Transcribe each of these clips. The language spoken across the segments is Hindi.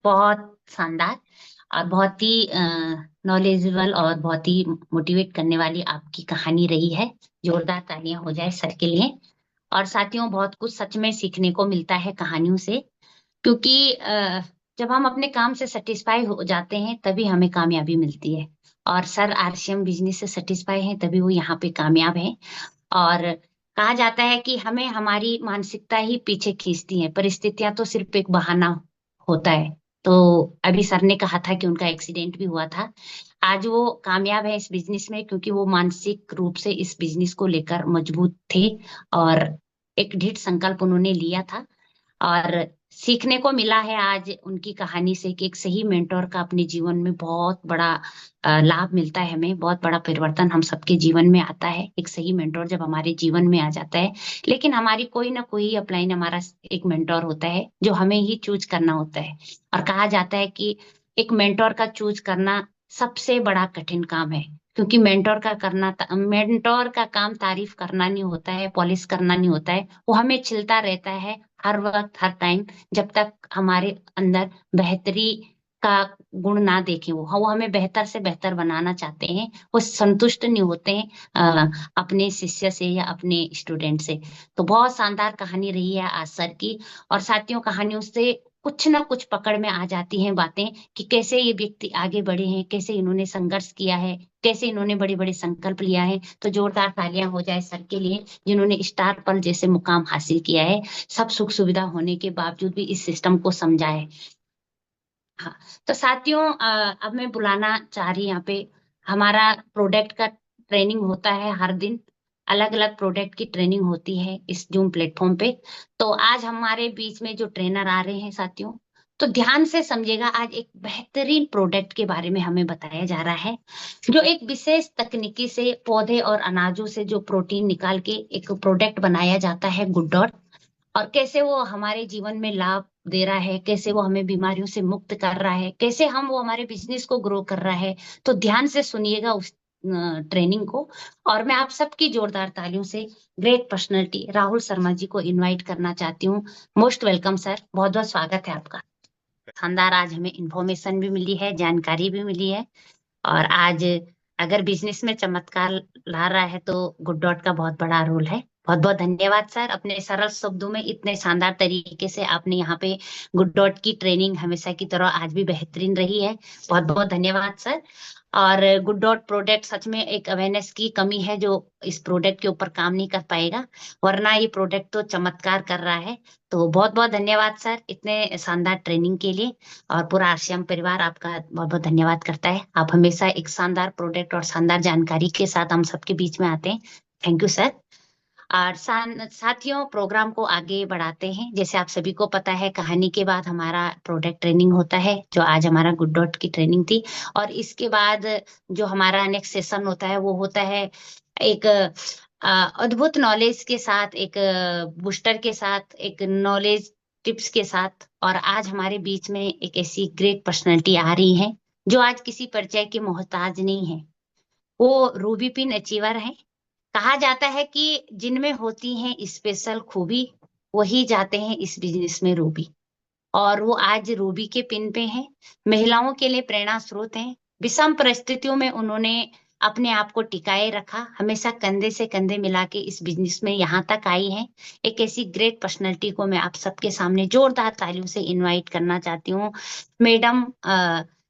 बहुत शानदार और बहुत ही नॉलेजेबल और बहुत ही मोटिवेट करने वाली आपकी कहानी रही है। जोरदार तालियां हो जाए सर के लिए। और साथियों, बहुत कुछ सच में सीखने को मिलता है कहानियों से, क्योंकि जब हम अपने काम से सेटिस्फाई हो जाते हैं तभी हमें कामयाबी मिलती है। और सर आरसीएम बिजनेस से सेटिस्फाई हैं तभी वो यहाँ पे कामयाब हैं। और कहा जाता है कि हमें हमारी मानसिकता ही पीछे खींचती है, परिस्थितियां तो सिर्फ एक बहाना होता है। तो अभी सर ने कहा था कि उनका एक्सीडेंट भी हुआ था। आज वो कामयाब है इस बिजनेस में क्योंकि वो मानसिक रूप से इस बिजनेस को लेकर मजबूत थे और एक दृढ़ संकल्प उन्होंने लिया था। और सीखने को मिला है आज उनकी कहानी से कि एक सही मेंटोर का अपने जीवन में बहुत बड़ा लाभ मिलता है। हमें बहुत बड़ा परिवर्तन हम सबके जीवन में आता है एक सही मेंटोर जब हमारे जीवन में आ जाता है। लेकिन हमारी कोई ना कोई अपलाइन हमारा एक मेंटोर होता है जो हमें ही चूज करना होता है। और कहा जाता है कि एक मेंटोर का चूज करना सबसे बड़ा कठिन काम है, क्योंकि मेंटोर का काम तारीफ करना नहीं होता है, पॉलिश करना नहीं होता है। वो हमें छिलता रहता है हर वक्त हर टाइम, जब तक हमारे अंदर बेहतरी का गुण ना देखें। वो हमें बेहतर से बेहतर बनाना चाहते हैं। वो संतुष्ट नहीं होते हैं अपने शिष्य से या अपने स्टूडेंट से। तो बहुत शानदार कहानी रही है आज सर की। और साथियों, कहानियों से कुछ ना कुछ पकड़ में आ जाती हैं बातें कि कैसे ये व्यक्ति आगे बढ़े हैं, कैसे इन्होंने संघर्ष किया है, कैसे इन्होंने बड़े बड़े संकल्प लिया है। तो जोरदार तालियां हो जाए सर के लिए जिन्होंने स्टार पल जैसे मुकाम हासिल किया है, सब सुख सुविधा होने के बावजूद भी इस सिस्टम को समझा है। हाँ। तो साथियों, अब मैं बुलाना चाह रही यहाँ पे, हमारा प्रोडक्ट का ट्रेनिंग होता है हर दिन। अलग अलग प्रोडक्ट की ट्रेनिंग होती है इस जूम प्लेटफॉर्म पे। तो आज हमारे बीच में जो ट्रेनर आ रहे हैं साथियों, तो ध्यान से समझिएगा। आज एक बेहतरीन प्रोडक्ट के बारे में हमें बताया जा रहा है, जो एक विशेष तकनीकी से पौधे और अनाजों से जो प्रोटीन निकाल के एक प्रोडक्ट बनाया जाता है, गुड डॉट। और कैसे वो हमारे जीवन में लाभ दे रहा है, कैसे वो हमें बीमारियों से मुक्त कर रहा है, कैसे हम वो हमारे बिजनेस को ग्रो कर रहा है। तो ध्यान से सुनिएगा उस ट्रेनिंग को। और मैं आप सबकी जोरदार तालियों से ग्रेट पर्सनैलिटी राहुल शर्मा जी को इनवाइट करना चाहती हूँ। मोस्ट वेलकम सर, बहुत बहुत स्वागत है आपका। शानदार, आज हमें इंफॉर्मेशन भी मिली है, जानकारी भी मिली है। और आज अगर बिजनेस में चमत्कार ला रहा है तो गुड डॉट का बहुत बड़ा रोल है। बहुत बहुत धन्यवाद सर, अपने सरल शब्दों में इतने शानदार तरीके से आपने यहाँ पे गुड डॉट की ट्रेनिंग हमेशा की तरह आज भी बेहतरीन रही है। बहुत बहुत धन्यवाद सर। और गुड डॉट प्रोडक्ट सच में एक अवेयरनेस की कमी है जो इस प्रोडक्ट के ऊपर काम नहीं कर पाएगा, वरना ये प्रोडक्ट तो चमत्कार कर रहा है। तो बहुत बहुत धन्यवाद सर इतने शानदार ट्रेनिंग के लिए। और पूरा आरसीएम परिवार आपका बहुत बहुत धन्यवाद करता है। आप हमेशा एक शानदार प्रोडक्ट और शानदार जानकारी के साथ हम सबके बीच में आते हैं। Thank you sir. और साथियों, प्रोग्राम को आगे बढ़ाते हैं। जैसे आप सभी को पता है, कहानी के बाद हमारा प्रोडक्ट ट्रेनिंग होता है, जो आज हमारा गुड डॉट की ट्रेनिंग थी। और इसके बाद जो हमारा नेक्स्ट सेशन होता है वो होता है एक अद्भुत नॉलेज के साथ, एक बूस्टर के साथ, एक नॉलेज टिप्स के साथ। और आज हमारे बीच में एक ऐसी ग्रेट पर्सनैलिटी आ रही है जो आज किसी परिचय के मोहताज नहीं है। वो रूबी पिन अचीवर है। कहा जाता है कि जिनमें होती है स्पेशल खूबी वही जाते हैं इस बिजनेस में रूबी। और वो आज रूबी के पिन पे हैं। महिलाओं के लिए प्रेरणा स्रोत हैं। विषम परिस्थितियों में उन्होंने अपने आप को टिकाए रखा, हमेशा कंधे से कंधे मिला के इस बिजनेस में यहाँ तक आई हैं। एक ऐसी ग्रेट पर्सनैलिटी को मैं आप सबके सामने जोरदार तालियों से इनवाइट करना चाहती हूँ, मैडम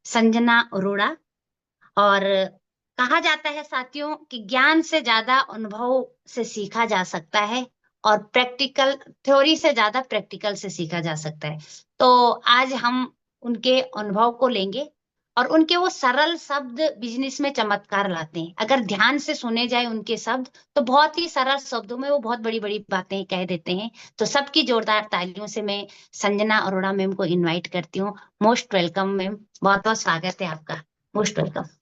संजना अरोड़ा। और कहा जाता है साथियों कि ज्ञान से ज्यादा अनुभव से सीखा जा सकता है, और प्रैक्टिकल थ्योरी से ज्यादा प्रैक्टिकल से सीखा जा सकता है। तो आज हम उनके अनुभव को लेंगे और उनके वो सरल शब्द बिजनेस में चमत्कार लाते हैं। अगर ध्यान से सुने जाए उनके शब्द तो बहुत ही सरल शब्दों में वो बहुत बड़ी बड़ी बातें कह देते हैं। तो सबकी जोरदार तालियों से मैं संजना अरोड़ा मैम को इनवाइट करती हूँ। मोस्ट वेलकम मैम, बहुत बहुत स्वागत है आपका। Most welcome.